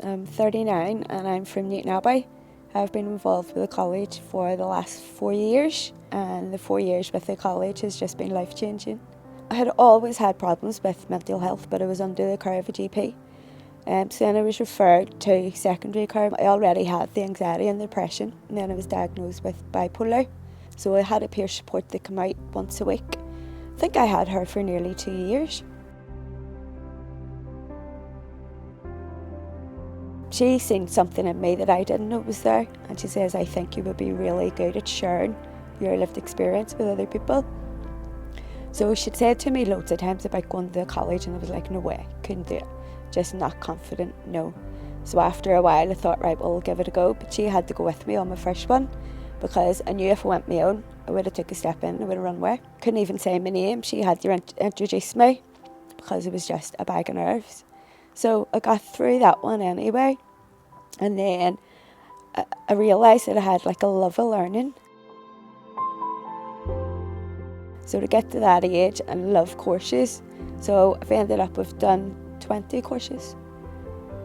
I'm 39 and I'm from Newton Abbey. I've been involved with the college for the last 4 years, and the 4 years with the college has just been life-changing. I had always had problems with mental health, but I was under the care of a GP. So then I was referred to secondary care. I already had the anxiety and the depression, and then I was diagnosed with bipolar. So I had a peer support that came out once a week. I think I had her for nearly 2 years. She seen something in me that I didn't know was there, and she says, I think you would be really good at sharing your lived experience with other people. So she'd said to me loads of times about going to college, and I was like, no way, couldn't do it. Just not confident, no. So after a while I thought, right, well, I'll give it a go. But she had to go with me on my first one, because I knew if I went my own, I would have took a step in, I would have run away. Couldn't even say my name. She had to introduce me, because it was just a bag of nerves. So I got through that one anyway, and then I realised that I had like a love of learning. So to get to that age and love courses, so I've ended up with done 20 courses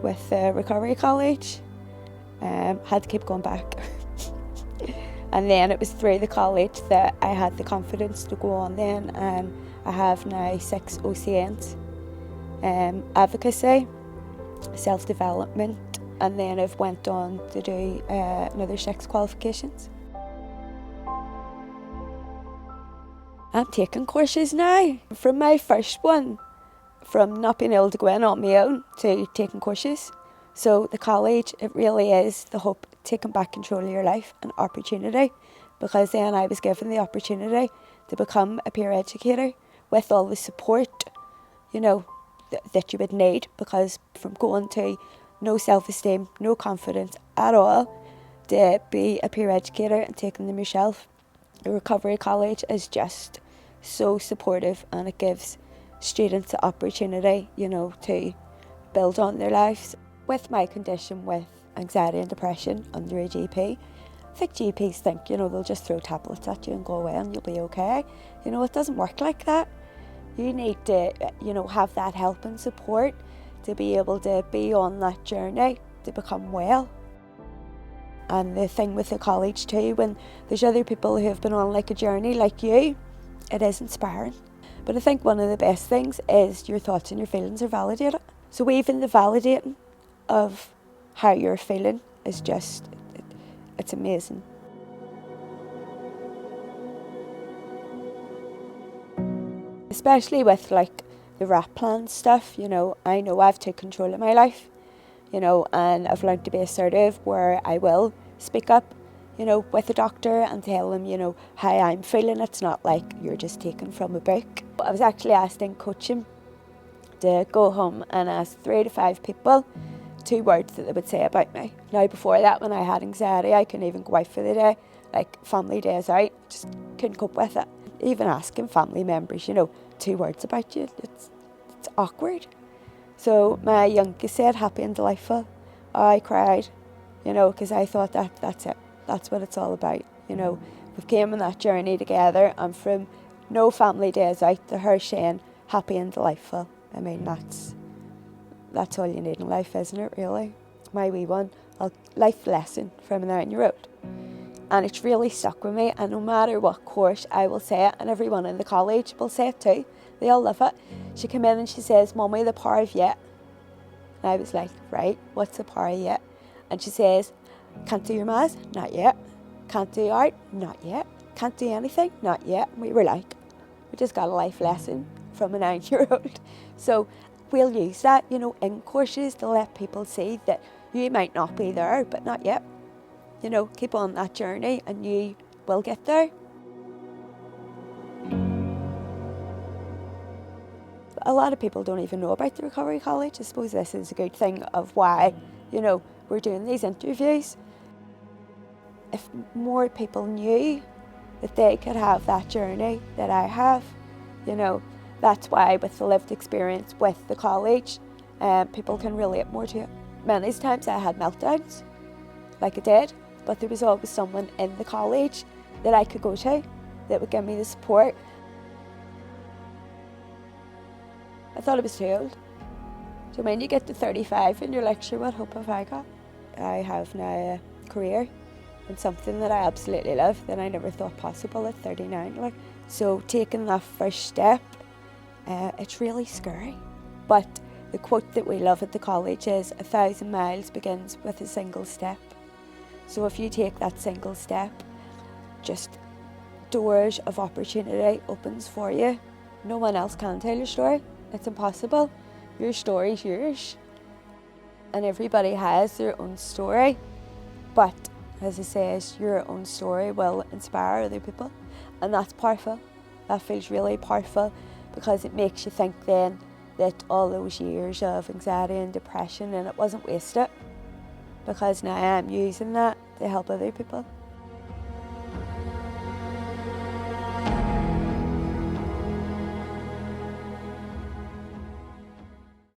with Recovery College. Had to keep going back. And then it was through the college that I had the confidence to go on then, and I have now 6 OCNs. Advocacy, self-development, and then I've went on to do another 6 qualifications. I'm taking courses now. From my first one, from not being able to go in on my own to taking courses. So the college, it really is the hope, taking back control of your life, an opportunity, because then I was given the opportunity to become a peer educator with all the support, you know, that you would need, because from going to no self-esteem, no confidence at all, to be a peer educator and taking them yourself, the Recovery College is just so supportive, and it gives students the opportunity, you know, to build on their lives. With my condition with anxiety and depression under a GP, I think GPs think, you know, they'll just throw tablets at you and go away and you'll be okay. You know, it doesn't work like that. You need to, you know, have that help and support to be able to be on that journey to become well. And the thing with the college too, when there's other people who have been on like a journey like you, it is inspiring. But I think one of the best things is your thoughts and your feelings are validated. So even the validating of how you're feeling is just, it's amazing. Especially with like the RAP plan stuff, you know I've taken control of my life, you know, and I've learned to be assertive where I will speak up, you know, with the doctor and tell them, you know, how I'm feeling. It's not like you're just taken from a book. I was actually asked in coaching to go home and ask 3 to 5 people 2 words that they would say about me. Now before that, when I had anxiety, I couldn't even go out for the day, like family days out, just couldn't cope with it. Even asking family members, you know, 2 words about you, it's awkward. So my youngest said happy and delightful. I cried, you know, because I thought that's it. That's what it's all about. You know, we've came on that journey together, and from no family days out to her saying happy and delightful. I mean, that's all you need in life, isn't it, really? My wee one, a life lesson from a 9-year-old. And it's really stuck with me, and no matter what course I will say it, and everyone in the college will say it too. They all love it. She came in and she says, Mummy, the power of yet. And I was like, right, what's the power of yet? And she says, can't do your maths? Not yet. Can't do art? Not yet. Can't do anything? Not yet. And we were like, we just got a life lesson from a 9-year-old. So we'll use that, you know, in courses to let people see that you might not be there, but not yet. You know, keep on that journey and you will get there. A lot of people don't even know about the Recovery College. I suppose this is a good thing of why, you know, we're doing these interviews. If more people knew that they could have that journey that I have, you know, that's why with the lived experience with the college, people can relate more to it. Many times I had meltdowns, like I did, but there was always someone in the college that I could go to that would give me the support. I thought I was too old So when you get to 35 and you're like, sure, what hope have I got? I have now a career and something that I absolutely love that I never thought possible at 39. Like, so taking that first step, it's really scary. But the quote that we love at the college is 1,000 miles begins with a single step. So if you take that single step, just doors of opportunity opens for you. No one else can tell your story. It's impossible. Your story's yours. And everybody has their own story. But as I say, your own story will inspire other people. And that's powerful. That feels really powerful because it makes you think then that all those years of anxiety and depression, and it wasn't wasted, because now I'm using that to help other people.